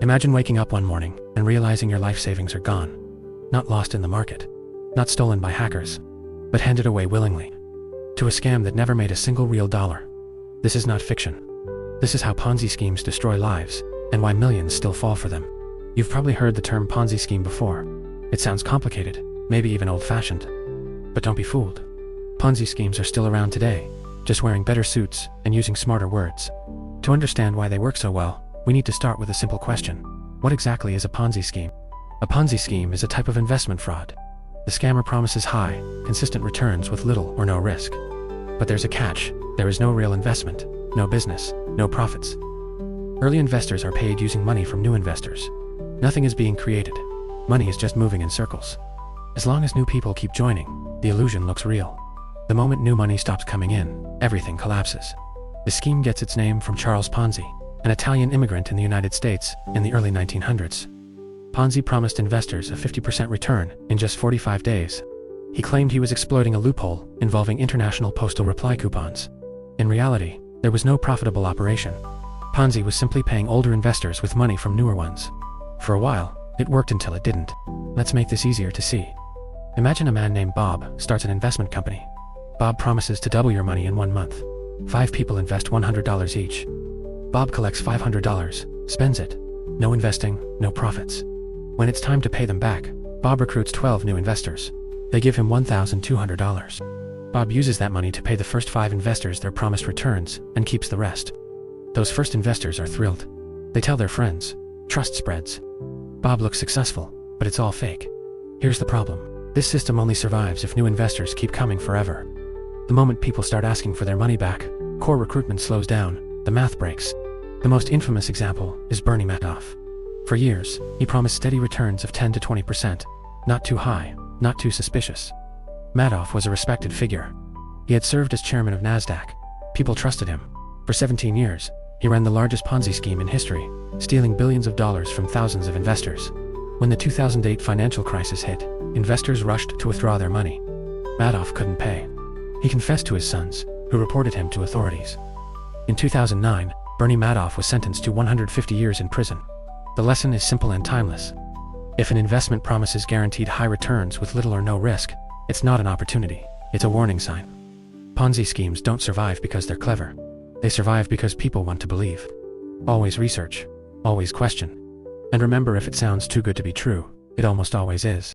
Imagine waking up one morning and realizing your life savings are gone. Not lost in the market. Not stolen by hackers. But handed away willingly. To a scam that never made a single real dollar. This is not fiction. This is how Ponzi schemes destroy lives, and why millions still fall for them. You've probably heard the term Ponzi scheme before. It sounds complicated, maybe even old-fashioned. But don't be fooled. Ponzi schemes are still around today, just wearing better suits and using smarter words. To understand why they work so well, we need to start with a simple question. What exactly is a Ponzi scheme? A Ponzi scheme is a type of investment fraud. The scammer promises high, consistent returns with little or no risk. But there's a catch. There is no real investment, no business, no profits. Early investors are paid using money from new investors. Nothing is being created. Money is just moving in circles. As long as new people keep joining, the illusion looks real. The moment new money stops coming in, everything collapses. The scheme gets its name from Charles Ponzi, an Italian immigrant in the United States in the early 1900s. Ponzi promised investors a 50% return in just 45 days. He claimed he was exploiting a loophole involving international postal reply coupons. In reality, there was no profitable operation. Ponzi was simply paying older investors with money from newer ones. For a while, it worked until it didn't. Let's make this easier to see. Imagine a man named Bob starts an investment company. Bob promises to double your money in 1 month. 5 people invest $100 each. Bob collects $500, spends it. No investing, no profits. When it's time to pay them back, Bob recruits 12 new investors. They give him $1,200. Bob uses that money to pay the first 5 investors their promised returns and keeps the rest. Those first investors are thrilled. They tell their friends. Trust spreads. Bob looks successful, but it's all fake. Here's the problem. This system only survives if new investors keep coming forever. The moment people start asking for their money back, core recruitment slows down, the math breaks. The most infamous example is Bernie Madoff. For years, he promised steady returns of 10 to 20%. Not too high, not too suspicious. Madoff was a respected figure. He had served as chairman of NASDAQ. People trusted him. For 17 years, he ran the largest Ponzi scheme in history, stealing billions of dollars from thousands of investors. When the 2008 financial crisis hit, investors rushed to withdraw their money. Madoff couldn't pay. He confessed to his sons, who reported him to authorities. In 2009, Bernie Madoff was sentenced to 150 years in prison. The lesson is simple and timeless. If an investment promises guaranteed high returns with little or no risk, it's not an opportunity, it's a warning sign. Ponzi schemes don't survive because they're clever. They survive because people want to believe. Always research. Always question. And remember, if it sounds too good to be true, it almost always is.